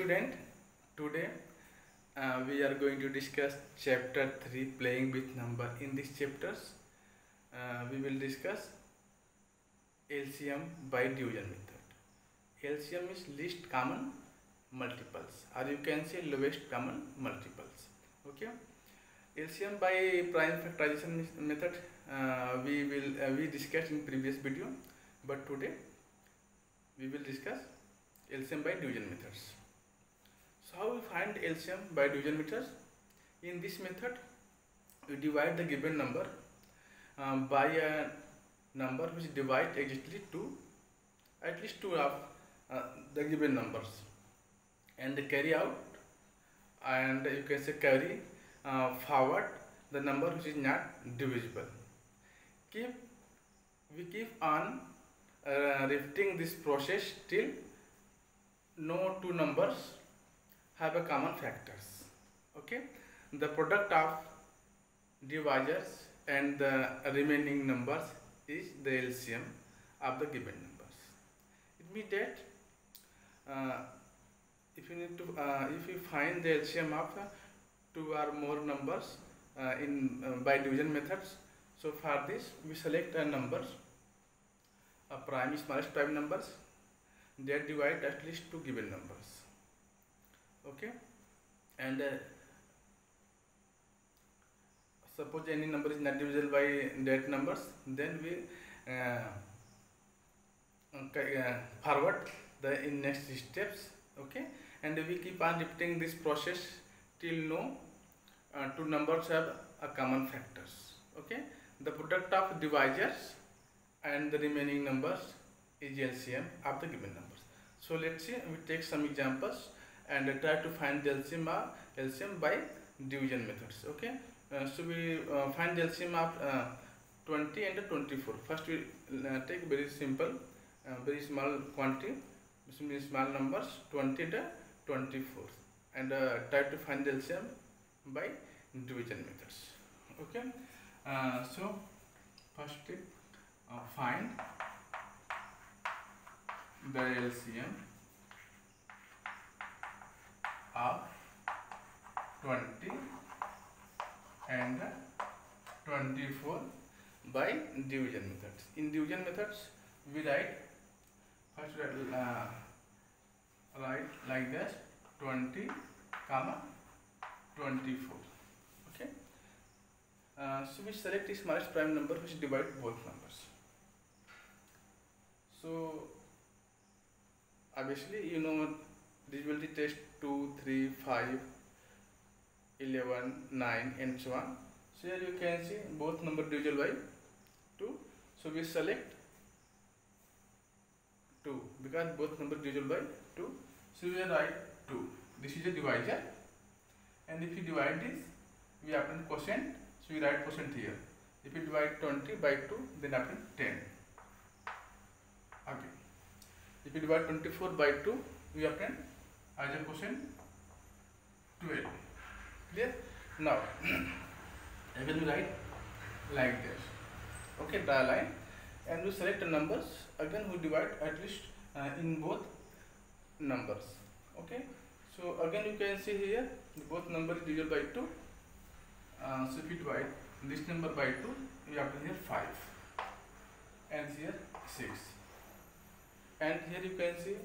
student, today we are going to discuss chapter 3 playing with number. In these chapters we will discuss LCM by division method. LCM is least common multiples, or you can say lowest common multiples. Okay, LCM by prime factorization method we discussed in previous video, but today we will discuss LCM by division methods. So how we find LCM by division methods? In this method we divide the given number by a number which divides exactly at least two of the given numbers, and carry out, and you can say carry forward the number which is not divisible. We keep on repeating this process till no two numbers have a common factors. Okay, the product of divisors and the remaining numbers is the LCM of the given numbers. It means that if you find the LCM of two or more numbers by division methods, so for this we select a numbers, a prime, smallest prime numbers that divide at least two given numbers. Okay, and suppose any number is not divisible by that numbers, then we forward the in next steps. Okay, and we keep on repeating this process till no two numbers have a common factors. Okay, the product of divisors and the remaining numbers is LCM of the given numbers. So let's see, we take some examples and try to find the LCM by division methods. Okay, so we find the LCM of 20 and 24. First we take very simple, very small quantity, small numbers 20 and 24, and try to find the LCM by division methods. Okay, so first find the LCM of 20 and 24 by division methods. In division methods we write like this: 20 comma 24. Okay, so we select the smallest prime number which divide both numbers. So obviously you know divisibility test 2, 3, 5, 11, 9 and so on. So here you can see both number divisible by 2. So we select 2 because both number divisible by 2. So we write 2. This is a divisor, and if you divide this, we append quotient. So we write quotient here. If you divide 20 by 2, then append 10. Okay. If you divide 24 by 2, we append as a quotient 12. Clear? Now again we write like this. Okay, draw a line and we select the numbers. Again we divide at least in both numbers. Okay, so again you can see here both numbers divisible by 2. So if you divide this number by 2, we have here 5 and here 6, and here you can see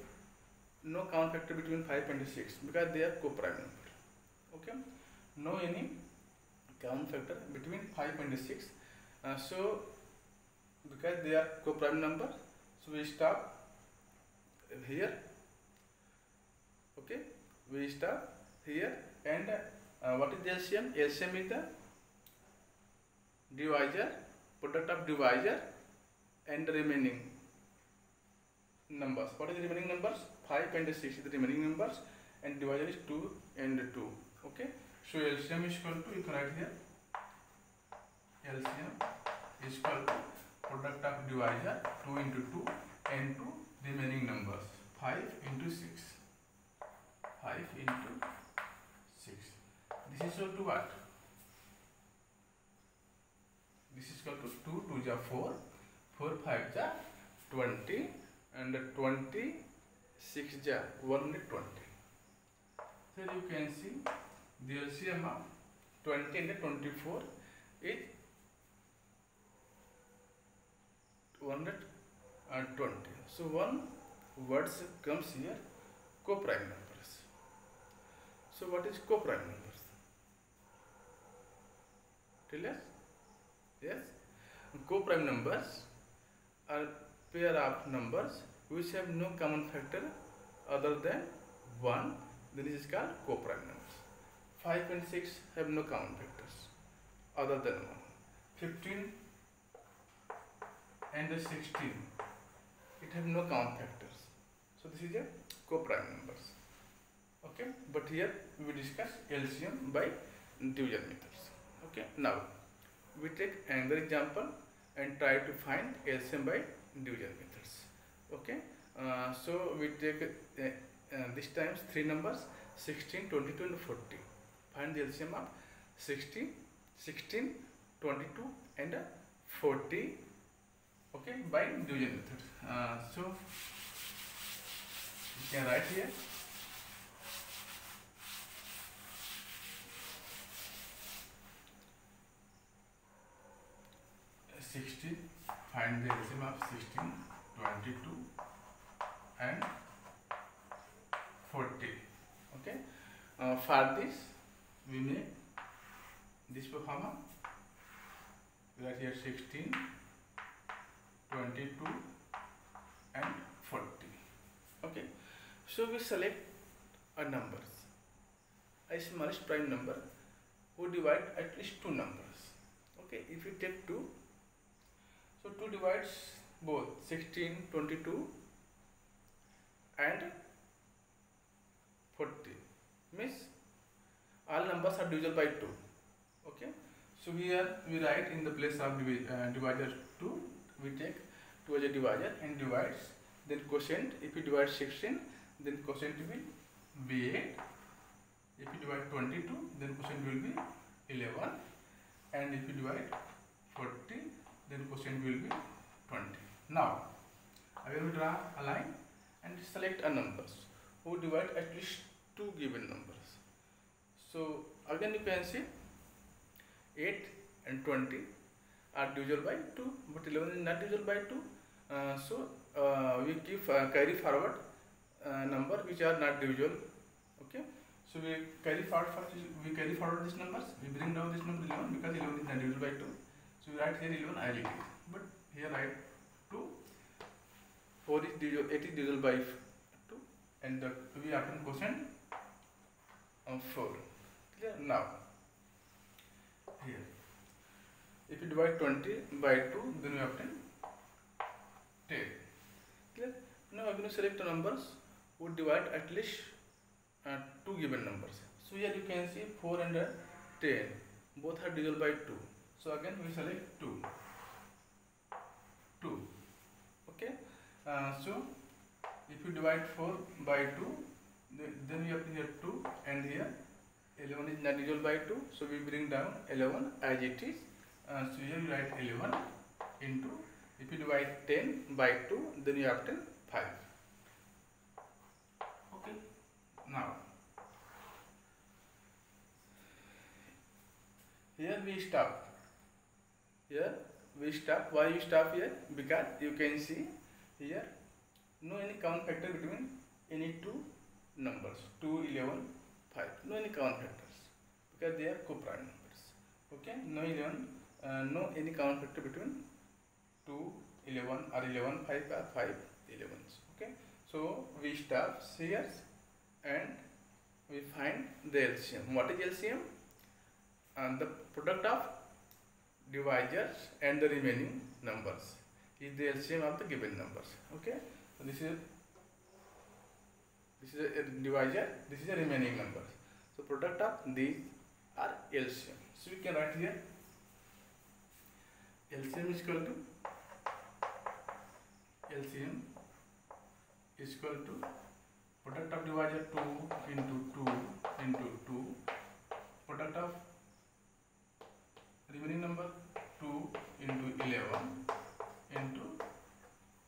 no common factor between 5 and 6 because they are co-prime number. Okay, no any common factor between 5 and 6. So because they are co-prime number, so we stop here. Okay, we stop here, and what is the LCM? LCM is the divisor, product of divisor and the remaining numbers. What is the remaining numbers? 5 and 6 is the remaining numbers, and divisor is 2 and 2. Okay, so LCM is equal to, you can write here, LCM is equal to product of divisor 2 into 2 and 2 remaining numbers 5 into 6. 5 into 6. This is equal to what? This is equal to 2 2 ja 4, 4 5 ja 20, and 26 ja 120. here you can see the LCM of 20 and 24 is 120. So one word comes here, co-prime numbers. So what is co-prime numbers? Tell us. Yes, co-prime numbers are pair of numbers which have no common factor other than 1. Then this is called co-prime numbers. 5 and 6 have no common factors other than 1. 15 and 16, it have no common factors. So this is a co-prime numbers. Okay, but here we discuss LCM by division methods. Okay, now we take another example and try to find LCM by division methods. Okay, so we take this times 3 numbers 16, 22 and 40. Find the LCM of 16, 22 and 40. Okay, by division method. So you can write here 16, find the LCM of 16, 22 and 40. Okay, for this we make this performer. We write here 16, 22 and 40. Okay, so we select a numbers, a smallest prime number who divide at least 2 numbers. Okay, if you take 2, so 2 divides both 16, 22 and 40, means all numbers are divisible by 2. Okay, so here we write in the place of divisor 2, we take 2 as a divisor and divides, then quotient. If you divide 16, then quotient will be 8. If you divide 22, then quotient will be 11, and if you divide 40, then quotient will be 20. Now I will draw a line and select a numbers who divide at least 2 given numbers. So again you can see 8 and 20 are divisible by 2, but 11 is not divisible by 2. So we keep carry forward number which are not divisible. Okay, so we carry forward these numbers. We bring down this number 11 because 11 is not divisible by 2. So we write here 11 as it is, but here write 2. 4 is divisible, 8 is divisible by 2, and we obtain quotient of 4. Clear? Now here, if you divide 20 by 2, then we obtain 10. Clear? Now I'm going to select the numbers who divide at least 2 given numbers. So here you can see 4 and 10 both are divisible by 2. So again we select 2. Okay, so if you divide 4 by 2, then you have here 2, and here 11 is not divisible by 2, so we bring down 11 as it is. So here you write 11 into, if you divide 10 by 2, then you obtain 5. Okay, now here we stop. Why you stop here? Because you can see here no any common factor between any 2 numbers, 2, 11, 5. No any common factors because they are co-prime numbers. Okay, no any common factor between 2, 11 or 11, 5 or 5, 11s. Okay, so we stop here and we find the LCM. What is LCM? The product of divisors and the remaining numbers is the LCM of the given numbers. Okay, so this is a divisor, this is a remaining numbers. So product of these are LCM. So we can write here LCM is equal to product of divisor 2 into 2, product of remaining number 2 into 11 into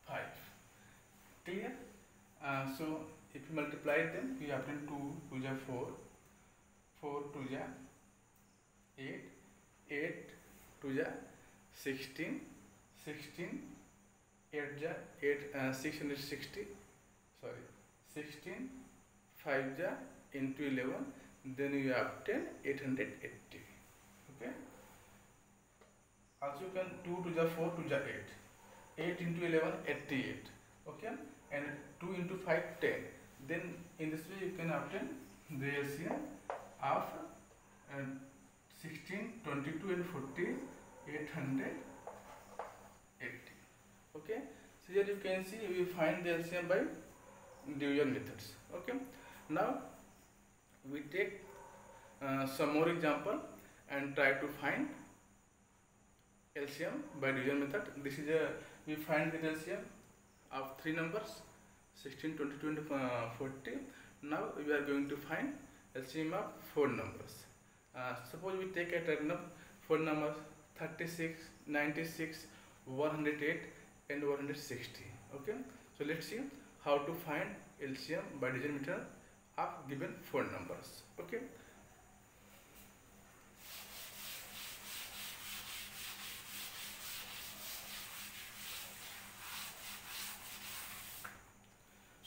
5. Clear? So if you multiply them, you obtain 2 2 ja 4, 4 2 ja 8, 8 2 ja 16, 16 8 ja 8 660, sorry 16 5 ja into 11, then you obtain 880. Okay, also you can 2 2 ja 4, 2 ja 8, 8 into 11 88. Okay, and 2 into 5 10. Then in this way you can obtain the LCM of 16 22 and 40 880. Okay, so here you can see we find the LCM by division methods. Okay, now we take some more example and try to find LCM by division method. This is we find the LCM of 3 numbers 16 22 and 40. Now we are going to find LCM of 4 numbers. Suppose we take a random 4 numbers 36 96 108 and 160. Okay, so let's see how to find LCM by division method of given 4 numbers. Okay,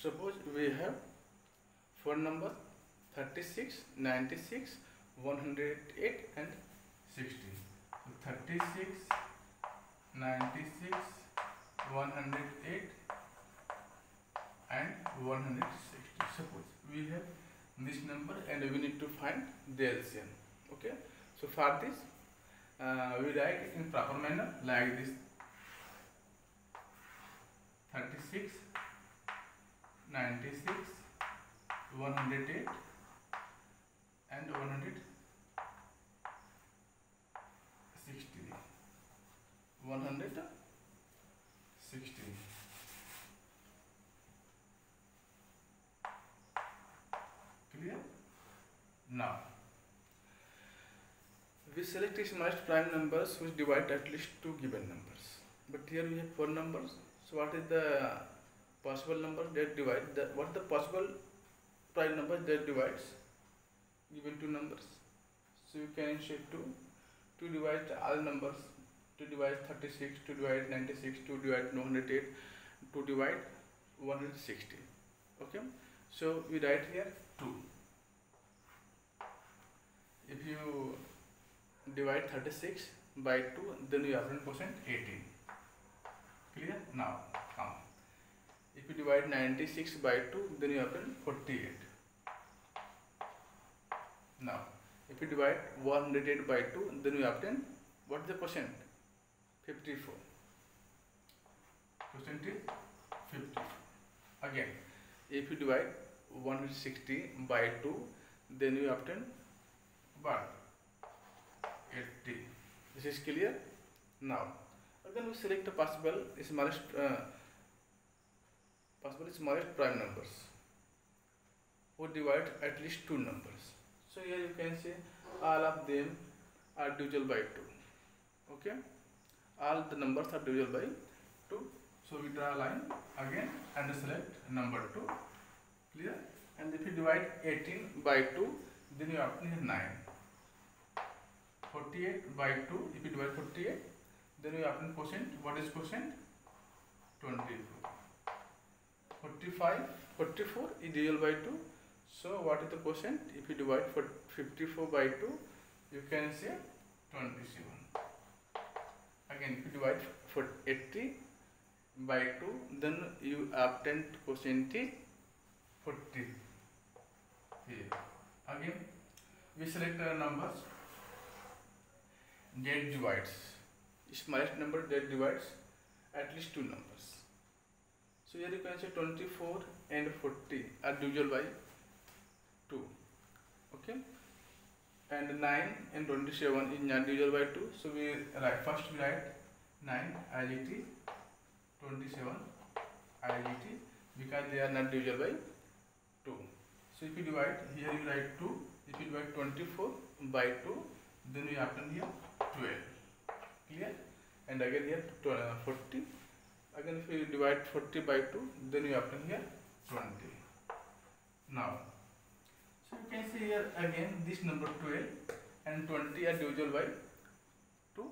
suppose we have 4 numbers 36 96 108 and 60. So 36 96 108 and 160. Suppose we have this number and we need to find the LCM. Okay, so for this we write it in proper manner like this: 36 96 108 and 160 160. Clear? Now we select smallest prime numbers which divide at least 2 given numbers. But here we have 4 numbers. So what is the possible number that divide what the possible prime number that divides given 2 numbers? So you can say 2 to divide all numbers, to divide 36, to divide 96, to divide 108, to divide 160. Okay, so we write here 2. If you divide 36 by 2, then you obtain percent 18. Clear? Now come. If you divide 96 by 2, then you obtain 48. Now, if you divide 108 by 2, then you obtain what is the percent? 54. Percent is 54. Again, if you divide 160 by 2, then you obtain what? 80. This is clear? Now, again we select the possible smallest prime numbers who divide at least 2 numbers. So here you can say all of them are divisible by 2. Okay, all the numbers are divisible by 2. So we draw a line again and select number 2. Clear? And if you divide 18 by 2, then you obtain 9. 48 by 2, if you divide 48, then you obtain quotient. What is quotient? 24. 44 is divisible by 2. So what is the quotient? If you divide 54 by 2, you can say 27. Again, if you divide 80 by 2, then you obtain quotient is 40. Here. Again, we select numbers that divides, smallest number that divides at least 2 numbers. So here you can say 24 and 40 are divisible by 2. Okay, and 9 and 27 is not divisible by 2. So we write, first we write 9 as it is, 27 as it is, because they are not divisible by 2. So if you divide, here you write 2. If you divide 24 by 2, then we obtain here 12. Clear? And again here 40. Again if you divide 40 by 2, then you obtain here 20. Now, so you can see here again this number 12 and 20 are divisible by 2,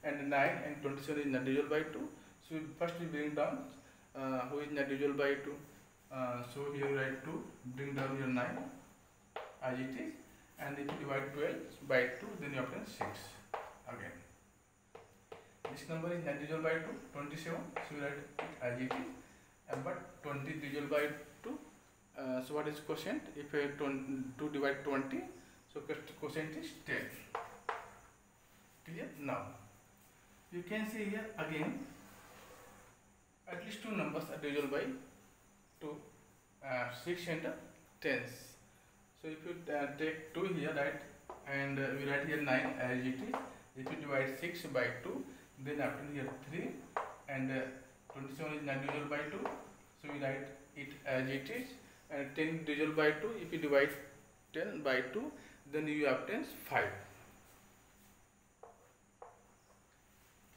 and 9 and 27 is not divisible by 2. So first we bring down who is not divisible by 2. So here we write 2, bring down your 9 as it is, and if you divide 12 by 2, then you obtain 6 again. This number is not divisible by 2, 27, so we write it as it is, but 20 is divisible by 2. So what is quotient? If 2 divide 20, so quotient is 10. Clear? Now you can see here again at least two numbers are divisible by 2, 6 and 10s. So if you take 2 here, right, and we write here 9 as it is. If you divide 6 by 2, then after here 3, and 27 is not divisible by 2, so we write it as it is, and 10 divisible by 2. If you divide 10 by 2, then you obtain 5.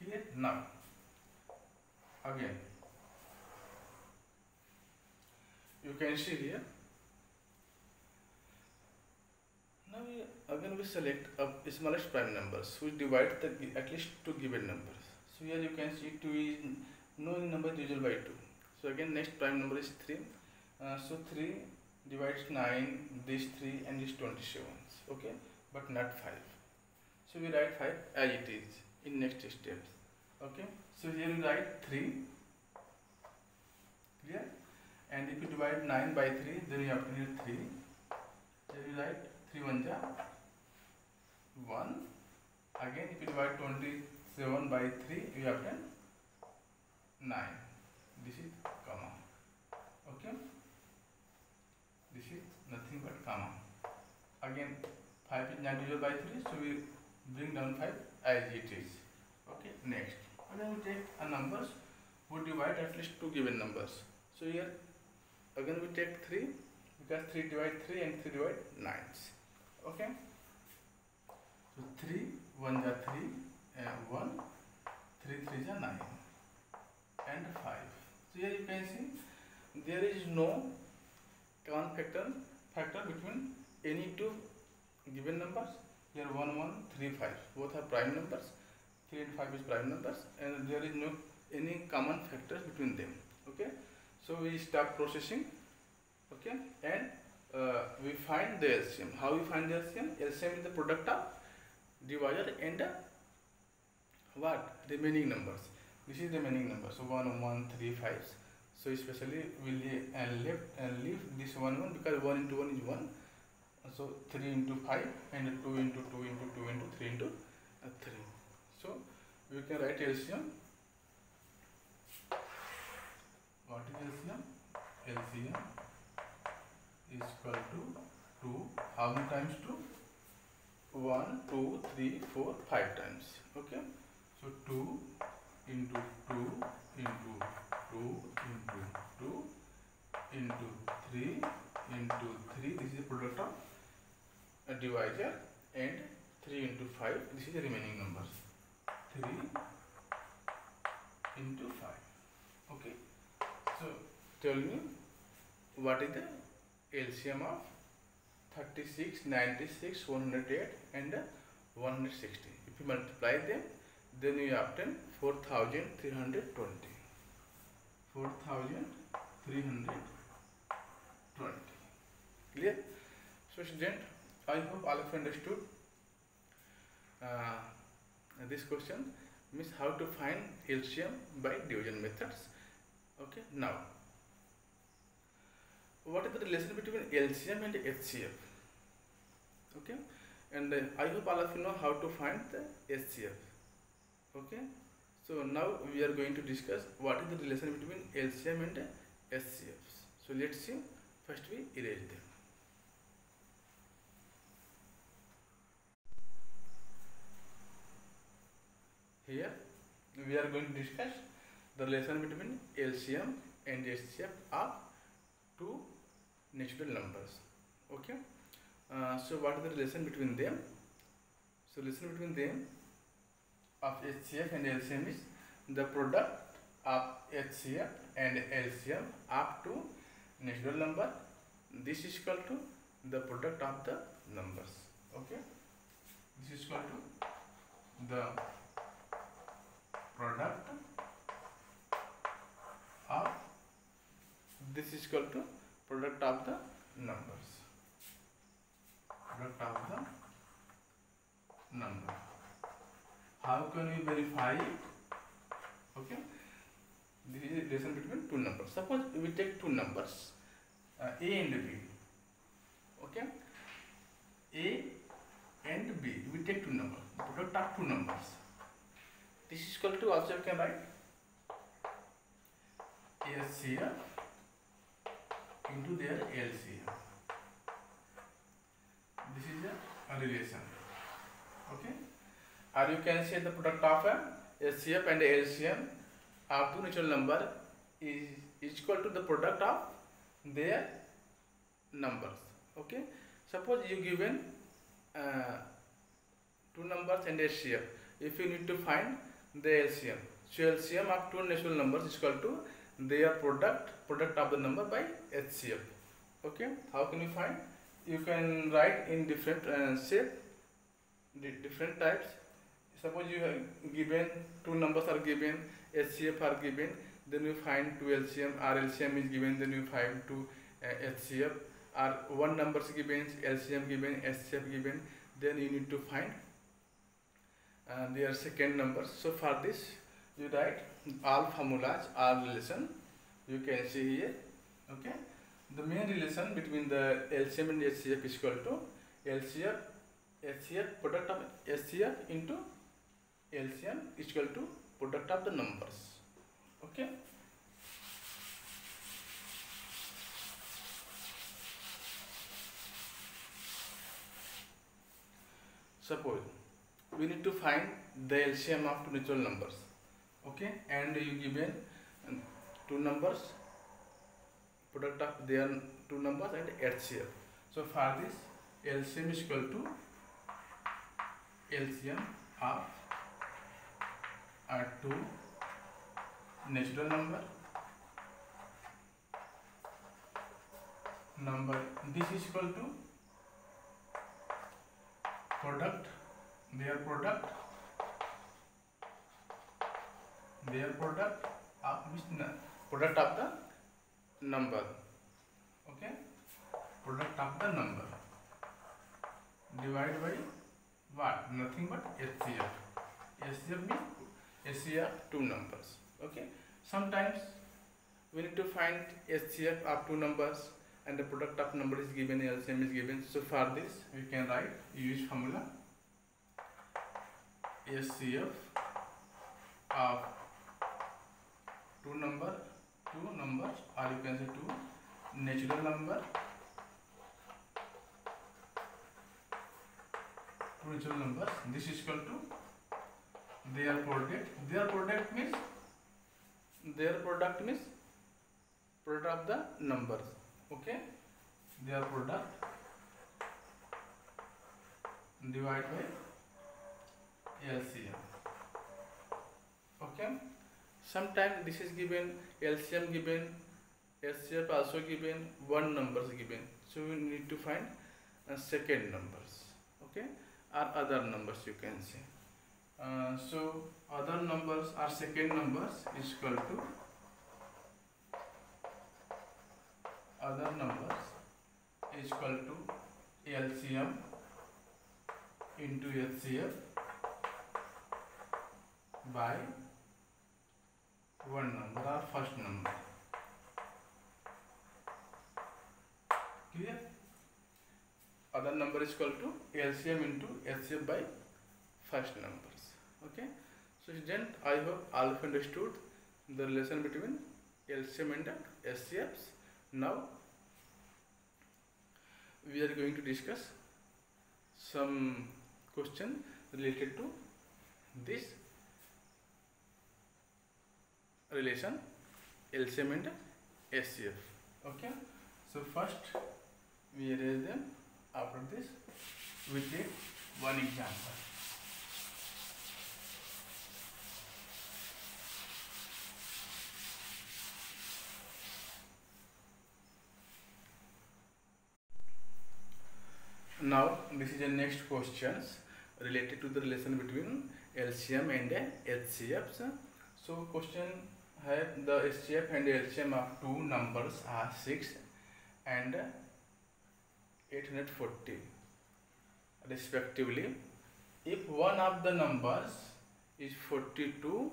Clear? Now again you can see here. Now we select a smallest prime numbers which divide at least two given numbers. So here you can see 2 is no number divisible by 2. So again next prime number is 3. So 3 divides 9, this 3 and this 27. Okay, but not 5. So we write 5 as it is in next steps. Okay, so here we write 3. Clear? And if you divide 9 by 3, then you obtain here 3. Here we write 3 1 ja 1. Again if you divide 27 by 3, you obtain 9. This is comma. Okay, this is nothing but comma. Again 5 is not divisible by 3, so we bring down 5 as it is. Okay, next again we take a numbers who divide at least two given numbers. So here again we take 3, because 3 divide 3 and 3 divide 9s. Okay, so 3 1 ja 3 and 1, 3 3 ja 9 and 5. So here you can see there is no common factor between any two given numbers. Here 1 1 3 5 both are prime numbers. 3 and 5 is prime numbers, and there is no any common factors between them. Okay, so we start processing. Okay, and we find the LCM. How we find the LCM? LCM is the product of divisor and what? Remaining numbers. This is the remaining number. So 1 1 3 5. So especially we leave this 1 1 because 1 into 1 is 1. So 3 into 5 and 2 into 2 into 2 into 3 into 3. So we can write LCM. What is LCM? LCM is equal to 2. How many times 2? 1, 2, 3, 4, 5 times. Okay. So 2 into 2 into 2 into 2 into 3 into 3. This is the product of a divisor, and 3 into 5. This is the remaining numbers. 3 into 5. Okay. So tell me what is the LCM of 36, 96, 108 and 160. If you multiply them, then you obtain 4320. 4320. Clear? So student, I hope all of you understood this question, means how to find LCM by division methods. Okay, now what is the relation between LCM and HCF? Okay, and I hope all of you know how to find the HCF. Okay, so now we are going to discuss what is the relation between LCM and HCFs. So let's see. First we erase them. Here we are going to discuss the relation between LCM and HCF of two natural numbers. Okay, so what is the relation between them? So relation between them of HCF and LCM is the product of HCF and LCM up to natural number this is equal to the product of the numbers. Okay, this is equal to the product of, this is equal to product of the numbers, product of the number. How can we verify it? Okay, this is a relation between two numbers. Suppose we take two numbers, A and B. Okay, A and B, we take two numbers, product of two numbers. This is equal to, also you can write SCF into their LCM. This is a relation. Okay, or you can say the product of SCF and LCM of two natural number is equal to the product of their numbers. Okay, suppose you given two numbers and HCF. If you need to find the LCM, so LCM of two natural numbers is equal to their product of the number by HCF. Okay, how can you find? You can write in different shape, different types. Suppose you have given two numbers are given, HCF are given, then you find two LCM, or LCM is given, then you find two HCF, or one number is given, LCM given, HCF given, then you need to find their second numbers. So for this you write all formulas, all relation you can see here. Okay, the main relation between the LCM and HCF is equal to HCF product of HCF into LCM is equal to product of the numbers. Okay, suppose we need to find the LCM of two natural numbers. Okay, and you given two numbers, product of their two numbers and HCF. So for this, LCM is equal to LCM of two natural number. This is equal to product, their product of which product of the number. Okay, product of the number divided by what? Nothing but HCF. HCF means HCF two numbers. Okay, sometimes we need to find HCF of two numbers and the product of number is given, LCM is given. So for this we can write, use formula HCF of two numbers, or you can say two natural number, two natural numbers. This is equal to their product. Their product means product of the numbers. Okay, their product divided by LCM. Okay, sometimes this is given, LCM given, HCF also given, one numbers given. So we need to find second numbers. Okay, or other numbers you can say. So other numbers or second numbers is equal to other numbers is equal to LCM into HCF by one number or first number. Clear? Other number is equal to LCM into HCF by first numbers. Okay, so student, I hope all of you understood the relation between LCM and HCFs. Now we are going to discuss some question related to this relation LCM and HCF. Okay, so first we erase them. After this we take one example. Now this is the next questions related to the relation between LCM and HCFs. So question have the HCF and LCM of two numbers are 6 and 840 respectively. If one of the numbers is 42,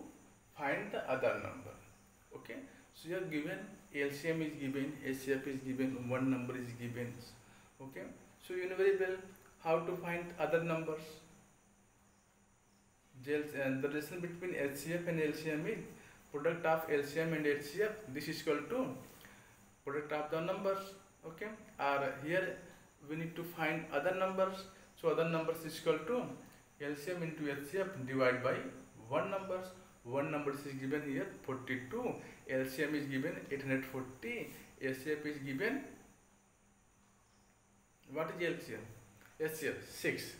find the other number. Okay, so you are given LCM is given, HCF is given, one number is given. Okay, so you know very well how to find other numbers. The relation between HCF and LCM is product of LCM and HCF. This is equal to product of the numbers. Okay, or here we need to find other numbers. So other numbers is equal to LCM into HCF divided by one numbers. One number is given here 42. LCM is given 840. HCF is given, what is LCM? HCF 6.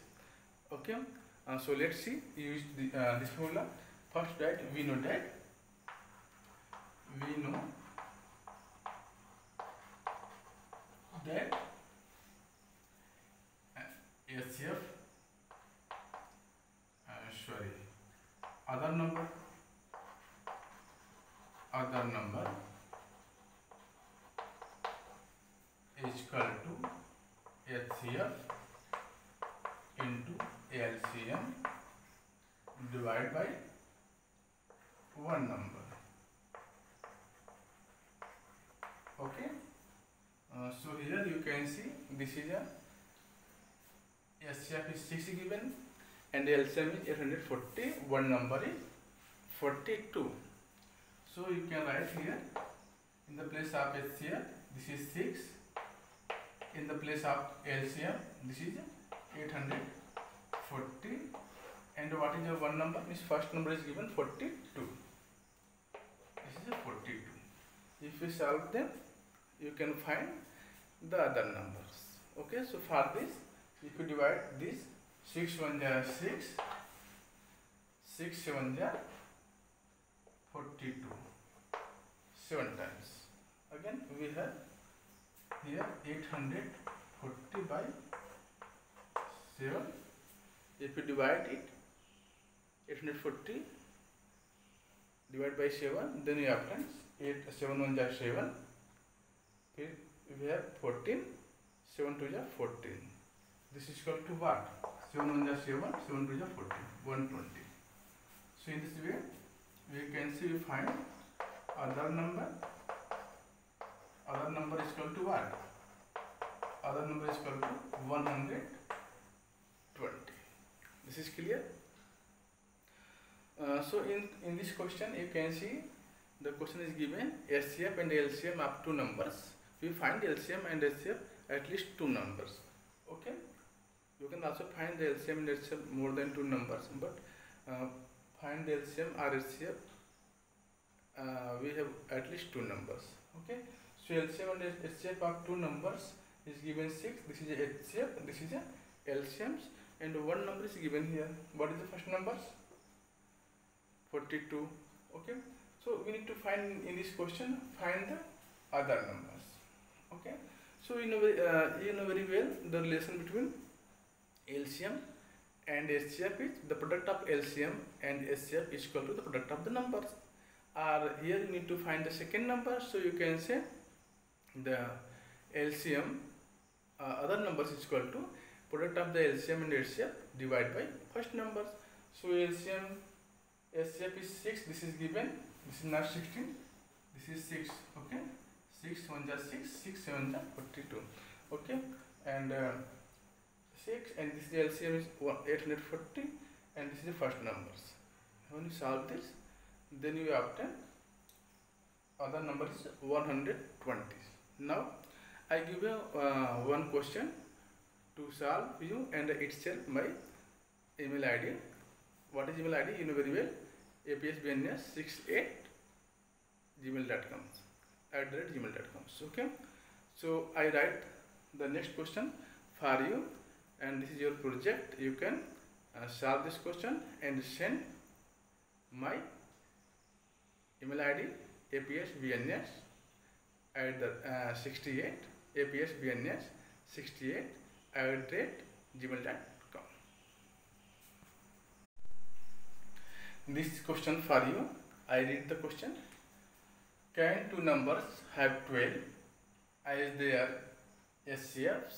Okay. So let's see, use this formula. First, right, we know that HCF, other number is equal to HCF into LCM divided by one number. Okay. So here you can see this is a HCF is 6 given and LCM is 840. One number is 42. So you can write here in the place of HCF this is 6. In the place of LCM this is 840. And what is the one number? Means first number is given 42. This is a 42. If you solve them, you can find the other numbers. Okay, so for this, if you divide this 6 1 ja 6, 6 7 ja 42, 7 times. Again we have here 840 by 7. If you divide it 840 divided by 7, then you have 8 7 1 ja 7. Here we have 14, 7 2 ja 14. This is equal to what? 7 1 ja 7, 7 2 ja 14, 120. So in this way we can see we find other number. Other number is equal to what? Other number is equal to 120. This is clear. So in this question you can see the question is given HCF and LCM of two numbers. We find LCM and HCF at least two numbers. Okay, you can also find the LCM and HCF more than two numbers, but find the LCM or HCF we have at least two numbers. Okay, so LCM and HCF of two numbers is given 6. This is a HCF, this is a LCMs, and one number is given here. What is the first numbers? 42. Okay, so we need to find in this question find the other numbers. Okay, so you know very well the relation between LCM and HCF is the product of LCM and HCF is equal to the product of the numbers. Or here you need to find the second number, so you can say the LCM other numbers is equal to product of the LCM and HCF divided by first numbers. So LCM HCF is 6, this is given, this is not 16, this is 6. Okay, 6 1 ja 6, 6 7 ja 42. Okay, and 6, and this is LCM is 840, and this is the first numbers. When you solve this, then you obtain other number is 120. Now I give you one question to solve you, and itself my email ID. What is email ID? You know very well, apsbns68gmail.com @gmail.com. Okay, so I write the next question for you, and this is your project. You can solve this question and send my email ID apsbns68 apsbns68 gmail.com. This question for you. I read the question. Can two numbers have 12 as their SCFs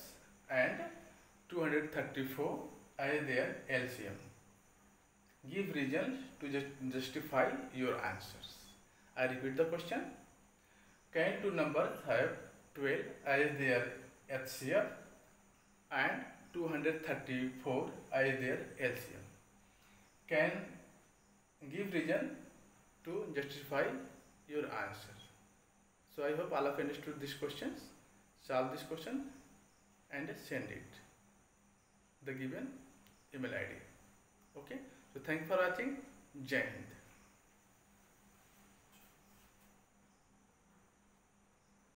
and 234 as their LCM? Give reasons to justify your answers. I repeat the question. Can two numbers have 12 as their HCF and 234 as their LCM? Can give reason to justify your answer. So I hope all of you understood these questions. Solve this question and send it the given email ID. Okay. So thank you for watching. Jai Hind.